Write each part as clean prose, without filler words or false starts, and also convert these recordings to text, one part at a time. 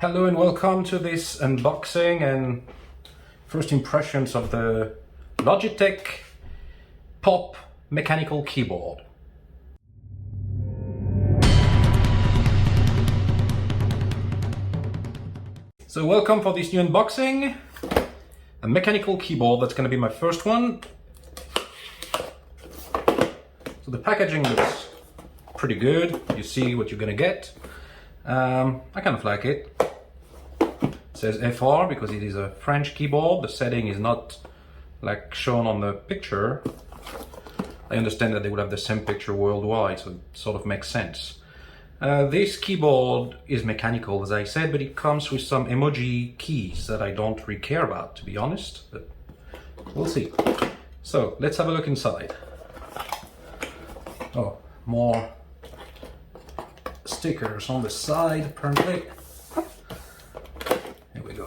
Hello and welcome to this unboxing and first impressions of the Logitech Pop mechanical keyboard. So welcome for this new unboxing. A mechanical keyboard, that's going to be my first one. So the packaging looks pretty good. You see what you're going to get. I kind of like it. It says FR because it is a French keyboard. The setting is not like shown on the picture. I understand that they would have the same picture worldwide, so it sort of makes sense. This keyboard is mechanical, as I said, but it comes with some emoji keys that I don't really care about, to be honest, but we'll see. So let's have a look inside. Oh, more stickers on the side, apparently. Here we go.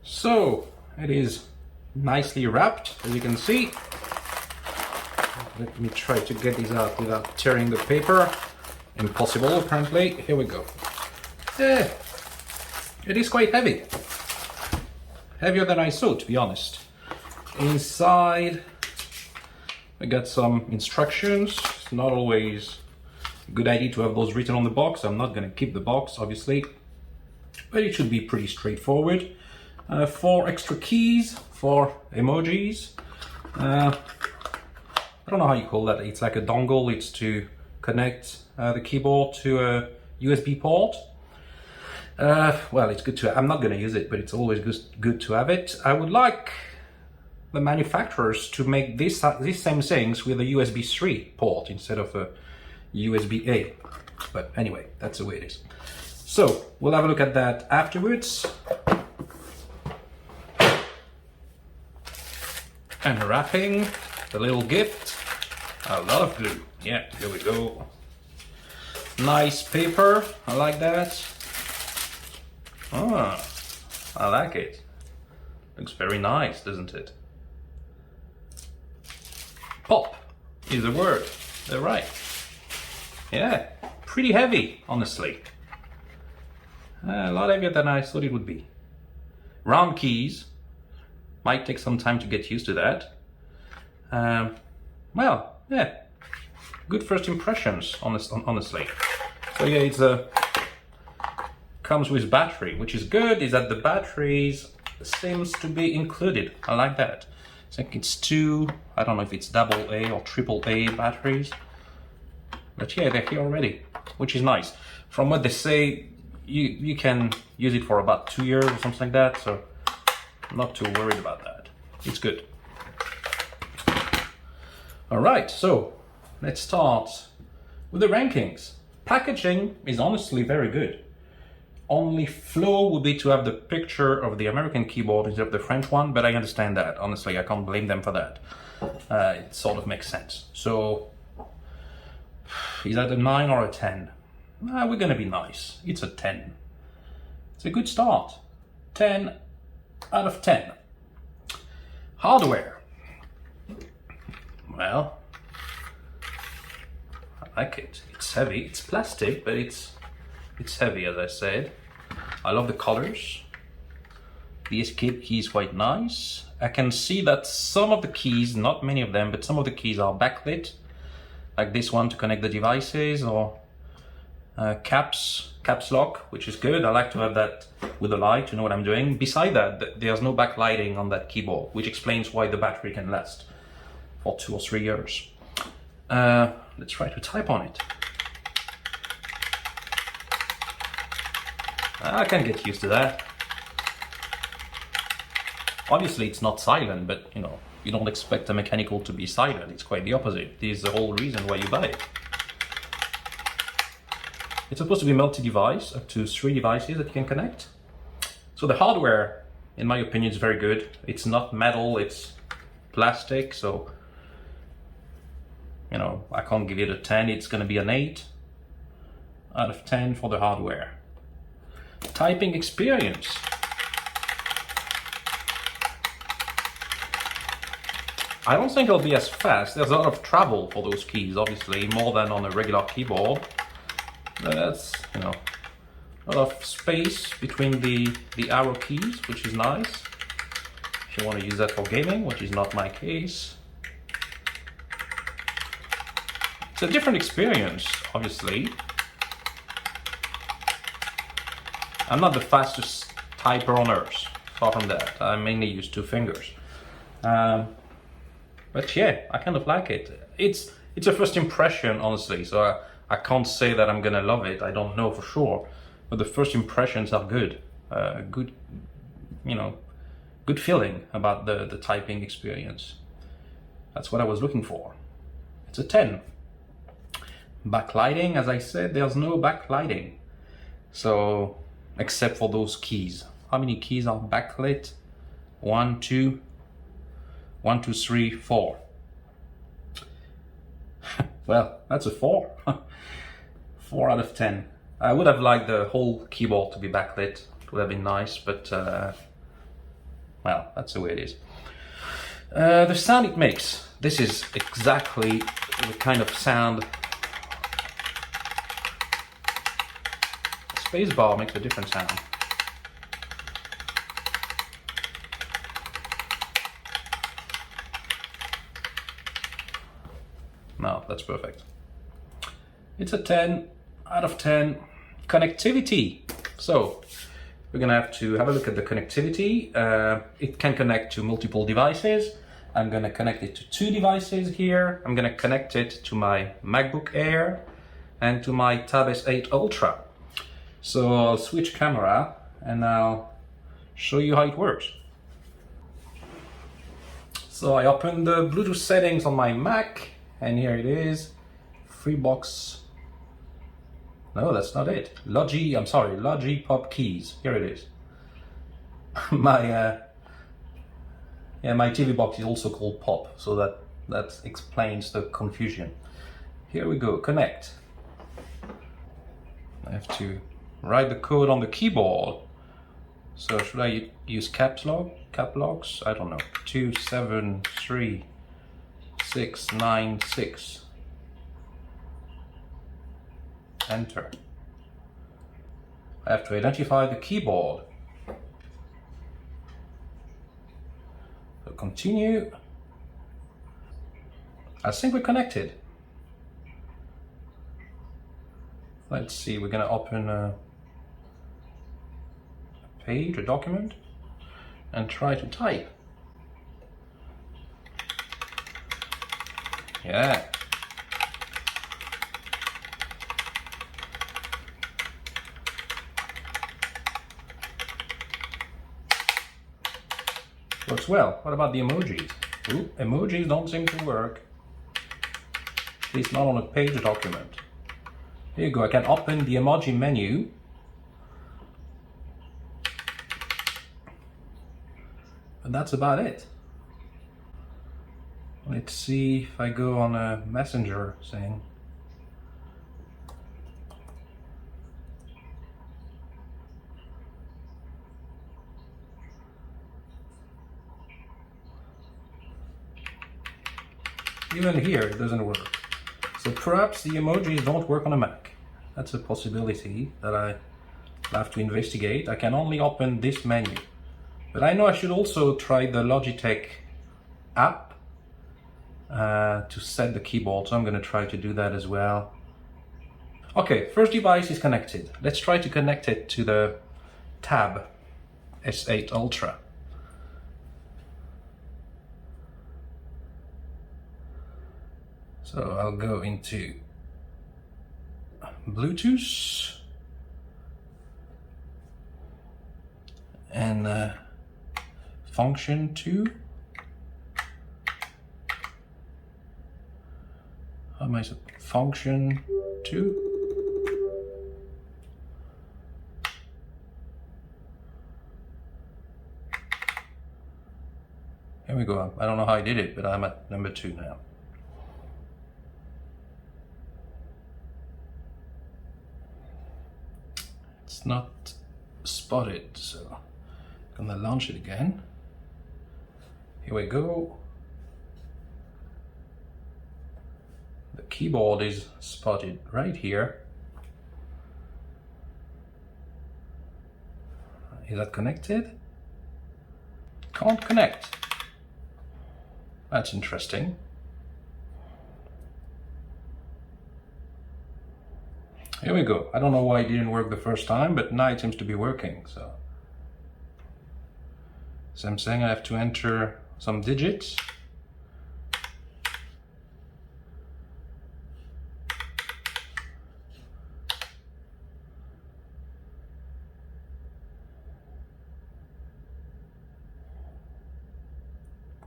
So it is nicely wrapped, as you can see. Let me try to get these out without tearing the paper. Impossible, apparently. Here we go. Yeah, it is quite heavy. Heavier than I thought, to be honest. Inside, I got some instructions. It's not always a good idea to have those written on the box. I'm not going to keep the box, obviously, but it should be pretty straightforward. 4 extra keys, 4 emojis. I don't know how you call that. It's like a dongle. It's to connect the keyboard to a USB port. Well, it's good to. I'm not going to use it, but it's always good to have it. I would like the manufacturers to make these same things with a USB 3 port instead of a USB A. But anyway, that's the way it is. So we'll have a look at that afterwards. And wrapping, the little gift, a lot of glue. Yeah, here we go. Nice paper, I like that. Ah, I like it. Looks very nice, doesn't it? Pop is the word, they're right. Yeah, pretty heavy, honestly. A lot heavier than I thought it would be. Round keys. Might take some time to get used to that. Well, yeah, good first impressions, honestly. So yeah, it's comes with battery, which is good. Is that the batteries seems to be included. I like that. I think it's 2. I don't know if it's AA or AAA batteries, but yeah, they're here already, which is nice. From what they say, you can use it for about 2 years or something like that. So. Not too worried about that. It's good. All right, so let's start with the rankings. Packaging is honestly very good. Only flaw would be to have the picture of the American keyboard instead of the French one, but I understand that. Honestly, I can't blame them for that. It sort of makes sense. So, is that a 9 or a 10? We're gonna be nice. It's a 10. It's a good start. 10 out of 10. Hardware. Well, I like it. It's heavy. It's plastic, but it's heavy, as I said. I love the colors. The escape key is quite nice. I can see that some of the keys, not many of them, but some of the keys are backlit, like this one to connect the devices, or caps lock, which is good. I like to have that with a light to know what I'm doing. Beside that, there's no backlighting on that keyboard, which explains why the battery can last for 2 or 3 years. Let's try to type on it. I can get used to that. Obviously it's not silent, but you don't expect a mechanical to be silent. It's quite the opposite. This is the whole reason why you buy it. It's supposed to be multi-device, up to 3 devices that you can connect. So the hardware, in my opinion, is very good. It's not metal, it's plastic, so I can't give it a 10. It's going to be an 8 out of 10 for the hardware. Typing experience. I don't think it'll be as fast. There's a lot of travel for those keys, obviously, more than on a regular keyboard. That's, you know, a lot of space between the arrow keys, which is nice. If you want to use that for gaming, which is not my case. It's a different experience, obviously. I'm not the fastest typer on earth, far from that. I mainly use 2 fingers. But yeah, I kind of like it. It's a first impression, honestly, so I can't say that I'm gonna love it. I don't know for sure, but the first impressions are good. Good, you know, good feeling about the typing experience. That's what I was looking for. It's a 10. Backlighting, as I said, there's no backlighting. So, except for those keys. How many keys are backlit? 1, 2, 1, 2, 3, 4. Well, that's a 4. 4 out of 10. I would have liked the whole keyboard to be backlit. It would have been nice, but well, that's the way it is. The sound it makes. This is exactly the kind of sound. Spacebar makes a different sound. No, that's perfect. It's a 10 out of 10. Connectivity. So we're gonna have to have a look at the connectivity. It can connect to multiple devices. I'm gonna connect it to 2 devices here. I'm gonna connect it to my MacBook Air and to my Tab S8 Ultra. So I'll switch camera and I'll show you how it works. So I opened the Bluetooth settings on my Mac, and here it is. Freebox. No, that's not it. Logitech Pop Keys. Here it is. My TV box is also called Pop, so that explains the confusion. Here we go. Connect. I have to write the code on the keyboard. So should I use caps locks? I don't know. 273696. Enter. I have to identify the keyboard. So continue. I think we're connected. Let's see, we're gonna open a page, a document, and try to type. Yeah. Works well. What about the emojis? Ooh, emojis don't seem to work. At least not on a page document. Here you go, I can open the emoji menu. And that's about it. Let's see if I go on a messenger thing. Even here it doesn't work. So perhaps the emojis don't work on a Mac. That's a possibility that I have to investigate. I can only open this menu. But I know I should also try the Logitech app to set the keyboard, so I'm going to try to do that as well. Okay, first device is connected. Let's try to connect it to the Tab S8 Ultra. So I'll go into Bluetooth and function 2. How am I supposed to function 2? Here we go. I don't know how I did it, but I'm at number 2 now. It's not spotted, so I'm gonna launch it again. Here we go. The keyboard is spotted right here. Is that connected? Can't connect. That's interesting. Here we go. I don't know why it didn't work the first time, but now it seems to be working. So I'm saying I have to enter some digits.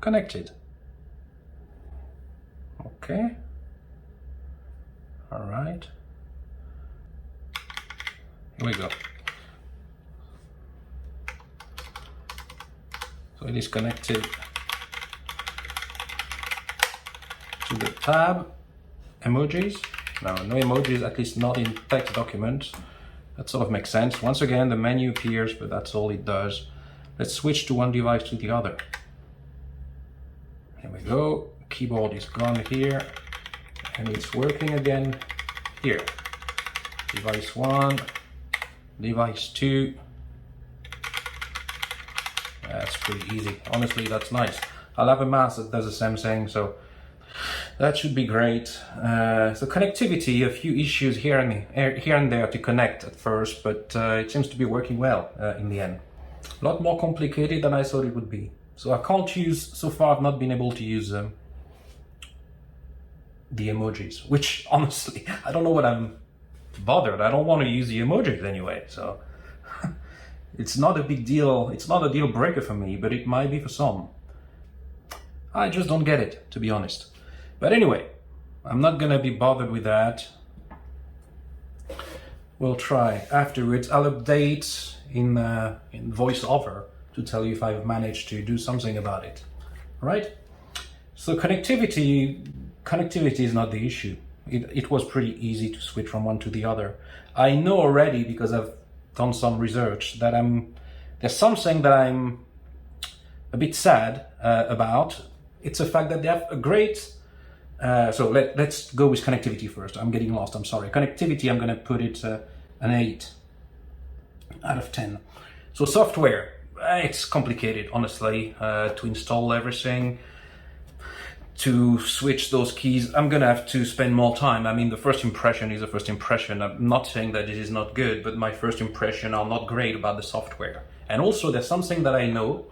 Connected. Okay. All right. Here we go. So it is connected to the tab. Emojis. No emojis, at least not in text documents. That sort of makes sense. Once again, the menu appears, but that's all it does. Let's switch to one device to the other. Here we go. Keyboard is gone here, and it's working again here. Device 1, device 2. That's pretty easy. Honestly, that's nice. I'll have a mouse that does the same thing, so that should be great. So connectivity, a few issues here and there to connect at first, but it seems to be working well in the end. A lot more complicated than I thought it would be. So I can't use, so far I've not been able to use the emojis, which honestly, I don't know what I'm bothered. I don't want to use the emojis anyway, so it's not a big deal. It's not a deal breaker for me, but it might be for some. I just don't get it, to be honest. But anyway, I'm not gonna be bothered with that. We'll try afterwards. I'll update in VoiceOver to tell you if I've managed to do something about it. All right? So connectivity is not the issue. It was pretty easy to switch from one to the other. I know already, because I've done some research, that there's something that I'm a bit sad about. It's the fact that they have a great, so let's go with connectivity first. I'm getting lost, I'm sorry. Connectivity, I'm gonna put it an 8 out of 10. So software, it's complicated, honestly, to install everything, to switch those keys. I'm gonna have to spend more time. I mean, the first impression is the first impression. I'm not saying that it is not good, but my first impression are not great about the software. And also there's something that I know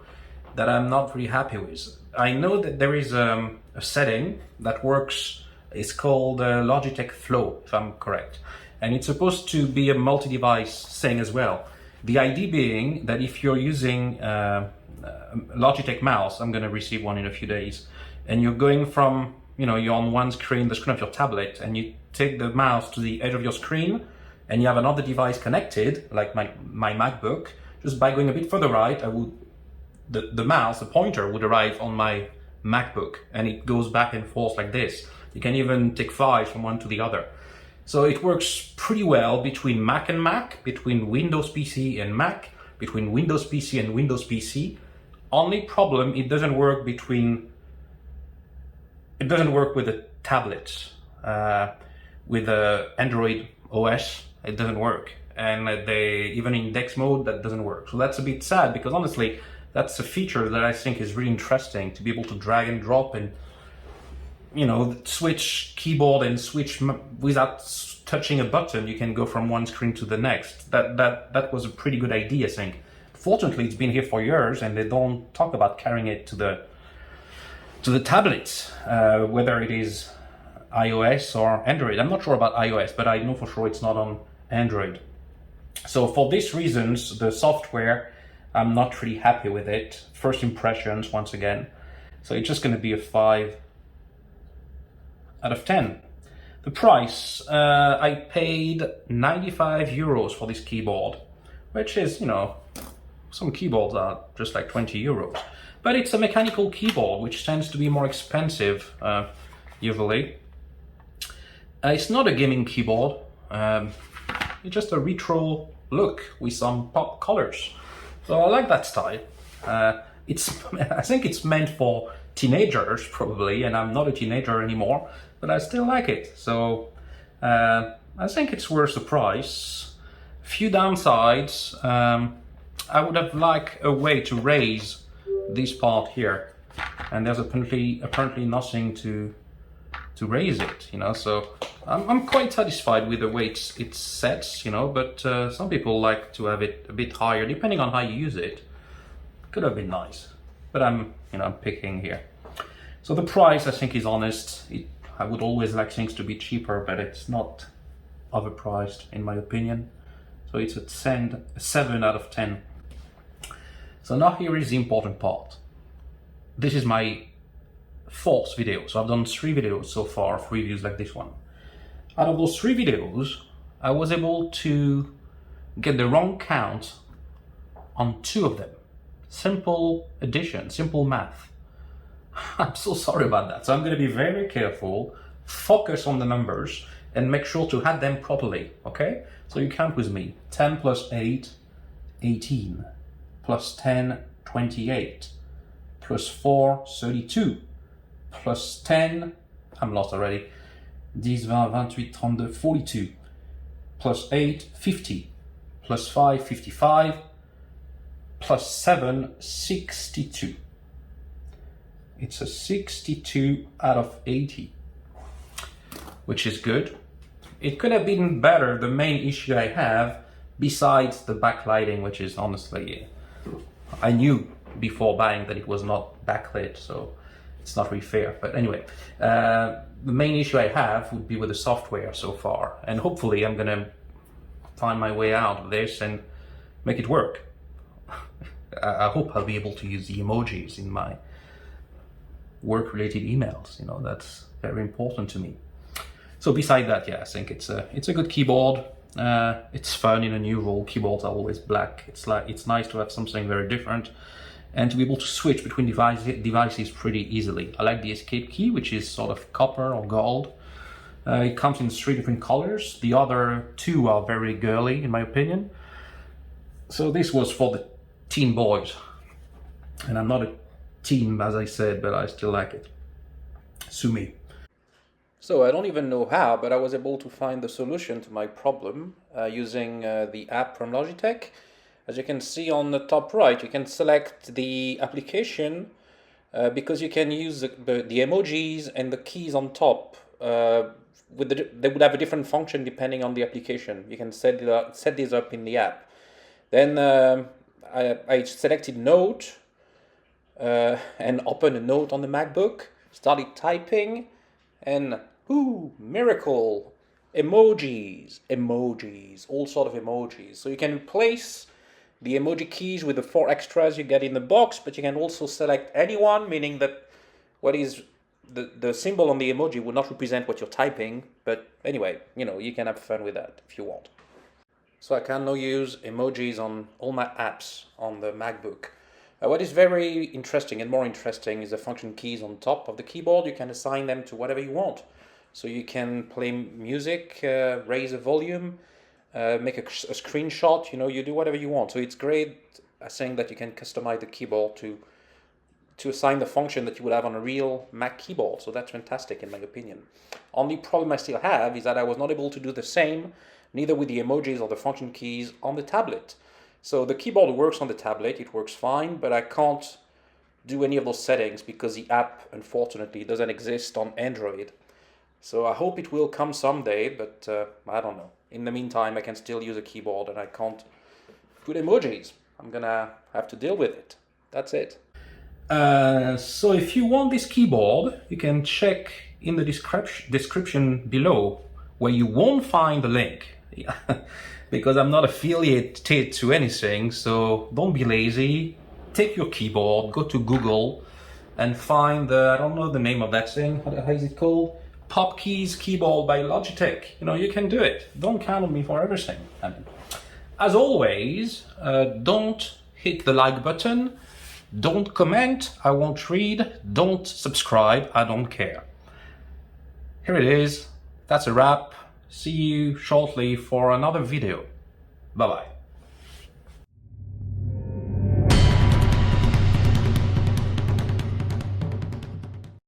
that I'm not really happy with. I know that there is a setting that works, it's called Logitech Flow, if I'm correct. And it's supposed to be a multi-device thing as well. The idea being that if you're using Logitech mouse, I'm gonna receive one in a few days, and you're going from, you're on one screen, the screen of your tablet, and you take the mouse to the edge of your screen, and you have another device connected, like my MacBook, just by going a bit further right, the mouse, the pointer would arrive on my MacBook, and it goes back and forth like this. You can even take files from one to the other. So it works pretty well between Mac and Mac, between Windows PC and Mac, between Windows PC and Windows PC. Only problem, it doesn't work with the tablets. With the Android OS, it doesn't work. And even in Dex mode, that doesn't work. So that's a bit sad, because honestly, that's a feature that I think is really interesting, to be able to drag and drop and switch keyboard and switch without touching a button. You can go from one screen to the next. That was a pretty good idea, I think. Fortunately, it's been here for years, and they don't talk about carrying it to the tablets, whether it is iOS or Android. I'm not sure about iOS, but I know for sure it's not on Android. So for these reasons, the software, I'm not really happy with it. First impressions, once again. So it's just going to be a 5 out of 10. The price, I paid 95 euros for this keyboard, which is, some keyboards are just like 20 euros. But it's a mechanical keyboard, which tends to be more expensive, usually. It's not a gaming keyboard. It's just a retro look with some pop colors. So I like that style. I think it's meant for teenagers, probably, and I'm not a teenager anymore, but I still like it. So I think it's worth the price. Few downsides. I would have liked a way to raise this part here, and there's apparently nothing to raise it, you know. So I'm quite satisfied with the way it sets, you know. But some people like to have it a bit higher, depending on how you use it. Could have been nice, but I'm picking here. So the price, I think, is honest. I would always like things to be cheaper, but it's not overpriced in my opinion. So it's a 7 out of 10. So now here is the important part. This is my 4th video. So I've done 3 videos so far of reviews like this one. Out of those 3 videos, I was able to get the wrong count on 2 of them. Simple addition, simple math. I'm so sorry about that. So I'm going to be very careful, focus on the numbers, and make sure to add them properly, okay? So you count with me. 10 plus 8, 18. Plus 10, 28. Plus 4, 32. Plus 10, I'm lost already. 10, 20, 28, 32, 42. Plus 8, 50. Plus 5, 55. Plus 7, 62. It's a 62 out of 80, which is good. It could have been better. The main issue I have, besides the backlighting, which is honestly, I knew before buying that it was not backlit, so it's not really fair. But anyway, the main issue I have would be with the software so far, and hopefully I'm gonna find my way out of this and make it work. I hope I'll be able to use the emojis in my work-related emails. You know, that's very important to me. So beside that, yeah, I think it's a good keyboard. It's fun in a new role. Keyboards are always black. It's nice to have something very different and to be able to switch between devices pretty easily. I like the escape key, which is sort of copper or gold. It comes in 3 different colors. The other 2 are very girly, in my opinion. So this was for the teen boys, and I'm not a teen, as I said, but I still like it. Sue me. So I don't even know how, but I was able to find the solution to my problem using the app from Logitech. As you can see on the top right, you can select the application because you can use the emojis and the keys on top. They would have a different function depending on the application. You can set these up in the app. Then I selected Note and opened a note on the MacBook, started typing, and miracle! Emojis, all sort of emojis. So you can replace the emoji keys with the 4 extras you get in the box, but you can also select anyone, meaning that what is the symbol on the emoji will not represent what you're typing, but anyway, you can have fun with that if you want. So I can now use emojis on all my apps on the MacBook. What is very interesting and more interesting is the function keys on top of the keyboard. You can assign them to whatever you want. So you can play music, raise a volume, make a screenshot, you do whatever you want. So it's great saying that you can customize the keyboard to assign the function that you would have on a real Mac keyboard. So that's fantastic in my opinion. Only problem I still have is that I was not able to do the same, neither with the emojis or the function keys on the tablet. So the keyboard works on the tablet, it works fine, but I can't do any of those settings because the app, unfortunately, doesn't exist on Android. So I hope it will come someday, but I don't know. In the meantime, I can still use a keyboard and I can't put emojis. I'm gonna have to deal with it. That's it. So if you want this keyboard, you can check in the description below, where you won't find the link. Because I'm not affiliated to anything, so don't be lazy. Take your keyboard, go to Google and find I don't know the name of that thing, how is it called? Pop Keys keyboard by Logitech. You can do it. Don't count on me for everything. As always, don't hit the like button, don't comment, I won't read, don't subscribe, I don't care. Here it is, that's a wrap. See you shortly for another video. Bye-bye.